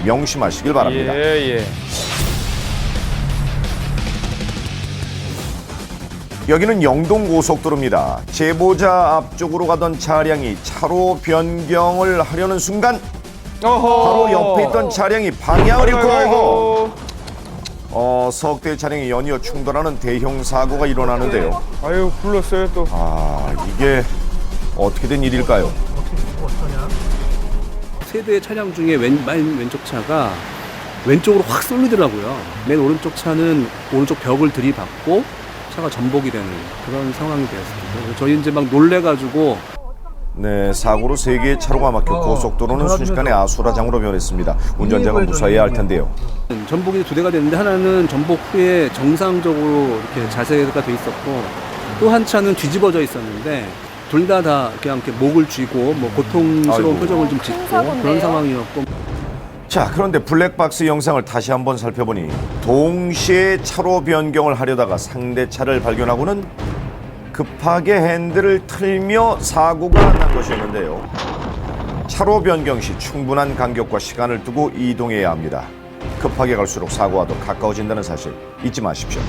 명심하시길 바랍니다. 예. 여기는 영동고속도로입니다. 제보자 앞쪽으로 가던 차량이 차로 변경을 하려는 순간 바로 옆에 있던 차량이 방향을 잃고 석대의 차량이 연이어 충돌하는 대형 사고가 일어나는데요. 아유, 불렀어요 또. 이게 어떻게 된 일일까요? 세 대의 차량 중에 맨 왼쪽 차가 왼쪽으로 확 쏠리더라고요. 맨 오른쪽 차는 오른쪽 벽을 들이받고 차가 전복이 되는 그런 상황이 되었습니다. 저희 이제 막 놀래가지고 네, 사고로 3개의 차로가 막혀 고속도로는 순식간에 아수라장으로 변했습니다. 운전자가 무사해야 할 텐데요. 전복이 2대가 됐는데 하나는 전복 후에 정상적으로 이렇게 자세가 돼 있었고 또 한 차는 뒤집어져 있었는데 둘 다 그냥 이렇게 목을 쥐고 뭐 고통스러운 표정을 좀 짓고 그런 상황이었고. 자, 그런데 블랙박스 영상을 다시 한번 살펴보니 동시에 차로 변경을 하려다가 상대 차를 발견하고는 급하게 핸들을 틀며 사고가 난 것이었는데요. 차로 변경 시 충분한 간격과 시간을 두고 이동해야 합니다. 급하게 갈수록 사고와 더 가까워진다는 사실 잊지 마십시오.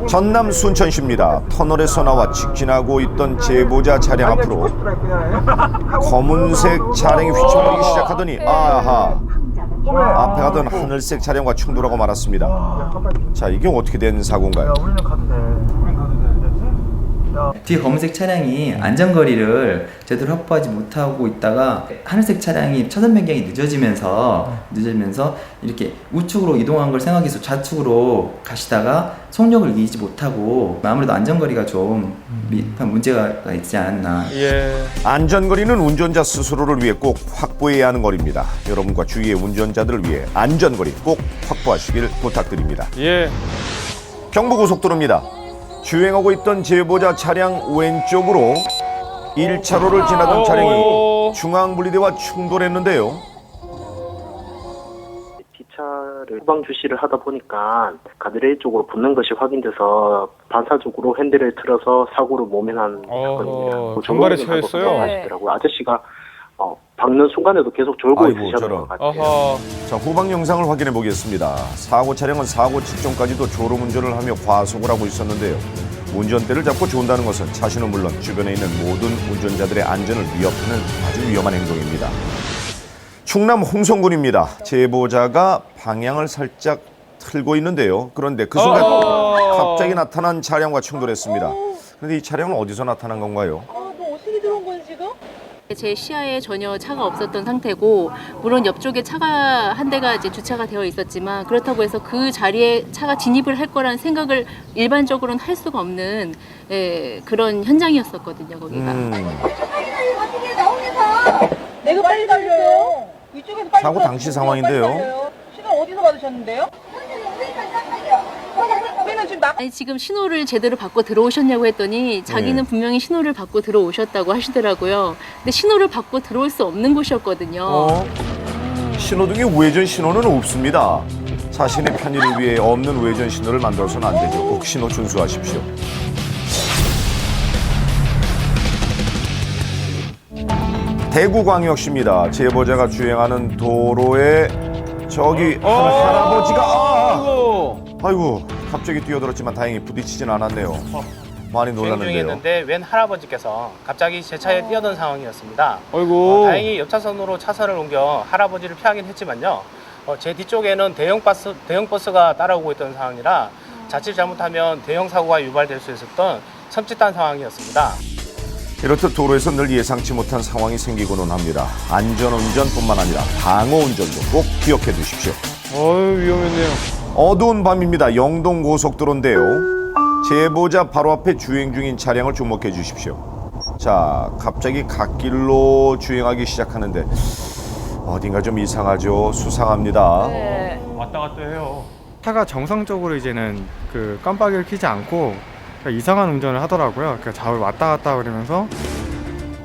전남 순천시입니다. 터널에서 나와 직진하고 있던 제보자 차량 앞으로 검은색 차량이 휘청거리기 시작하더니 앞에 가던 하늘색 차량과 충돌하고 말았습니다. 자, 이게 어떻게 된 사고인가요? 뒤에 검은색 차량이 안전거리를 제대로 확보하지 못하고 있다가 하늘색 차량이 차선 변경이 늦어지면서 이렇게 우측으로 이동한 걸 생각해서 좌측으로 가시다가 속력을 이기지 못하고 아무래도 안전거리가 좀 문제가 있지 않았나. 안전거리는 운전자 스스로를 위해 꼭 확보해야 하는 거리입니다. 여러분과 주위의 운전자들을 위해 안전거리 꼭 확보하시길 부탁드립니다. 경부고속도로입니다. 주행하고 있던 제보자 차량 왼쪽으로 1차로를 지나던 차량이 중앙분리대와 충돌했는데요. 뒷차를 후방 주시를 하다 보니까 가드레일 쪽으로 붙는 것이 확인돼서 반사적으로 핸들을 틀어서 사고로 모면한 사건입니다. 정발에 처했어요? 하시더라고요. 아저씨가 박는 순간에도 계속 졸고 있으셨던 것 같아요. 자, 후방 영상을 확인해 보겠습니다. 사고 차량은 사고 직전까지도 졸음운전을 하며 과속을 하고 있었는데요. 운전대를 잡고 존다는 것은 자신은 물론 주변에 있는 모든 운전자들의 안전을 위협하는 아주 위험한 행동입니다. 충남 홍성군입니다. 제보자가 방향을 살짝 틀고 있는데요. 그런데 그 순간 갑자기 나타난 차량과 충돌했습니다. 그런데 이 차량은 어디서 나타난 건가요? 너 어떻게 들어온 거야 지금? 제 시야에 전혀 차가 없었던 상태고, 물론 옆쪽에 차가 한 대가 이제 주차가 되어 있었지만 그렇다고 해서 그 자리에 차가 진입을 할 거라는 생각을 일반적으로는 할 수가 없는 그런 현장이었었거든요, 거기가. 내가 빨리 달려요. 이쪽에서 빨리 사고 당시 상황인데요. 시간 어디서 받으셨는데요? 우리는 지금 아니, 지금 신호를 제대로 받고 들어오셨냐고 했더니 자기는 분명히 신호를 받고 들어오셨다고 하시더라고요. 근데 신호를 받고 들어올 수 없는 곳이었거든요. 신호등에 우회전 신호는 없습니다. 자신의 편의를 위해 없는 우회전 신호를 만들어서는 안 되죠. 꼭 신호 준수하십시오. 대구광역시입니다. 제보자가 주행하는 도로에 저기 할아버지가 아이고 갑자기 뛰어들었지만 다행히 부딪히진 않았네요. 많이 주행 놀랐는데요. 중이었는데 웬 할아버지께서 갑자기 제 차에 뛰어든 상황이었습니다. 다행히 옆차선으로 차선을 옮겨 할아버지를 피하긴 했지만요. 제 뒤쪽에는 대형 버스가 따라오고 있던 상황이라 자칫 잘못하면 대형 사고가 유발될 수 있었던 섬찟한 상황이었습니다. 이렇듯 도로에서 늘 예상치 못한 상황이 생기고는 합니다. 안전운전뿐만 아니라 방어운전도 꼭 기억해 두십시오. 위험했네요. 어두운 밤입니다. 영동고속도로인데요. 제보자 바로 앞에 주행 중인 차량을 주목해 주십시오. 자, 갑자기 갓길로 주행하기 시작하는데 어딘가 좀 이상하죠. 수상합니다. 왔다 갔다 해요. 차가 정상적으로 이제는 그 깜빡이를 켜지 않고 이상한 운전을 하더라고요. 좌우 왔다 갔다 그러면서.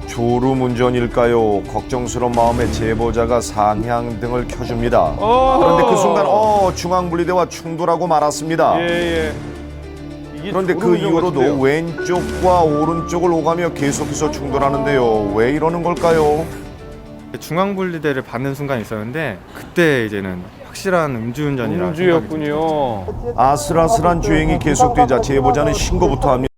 졸음운전일까요? 걱정스러운 마음에 제보자가 상향등을 켜줍니다. 그런데 그 순간 중앙분리대와 충돌하고 말았습니다. 그런데 그 이후로도 왼쪽과 오른쪽을 오가며 계속해서 충돌하는데요. 왜 이러는 걸까요? 중앙 분리대를 받는 순간이 있었는데 그때 이제는 확실한 음주운전이라 음주였군요. 아슬아슬한 주행이 계속되자 제보자는 신고부터 합니다.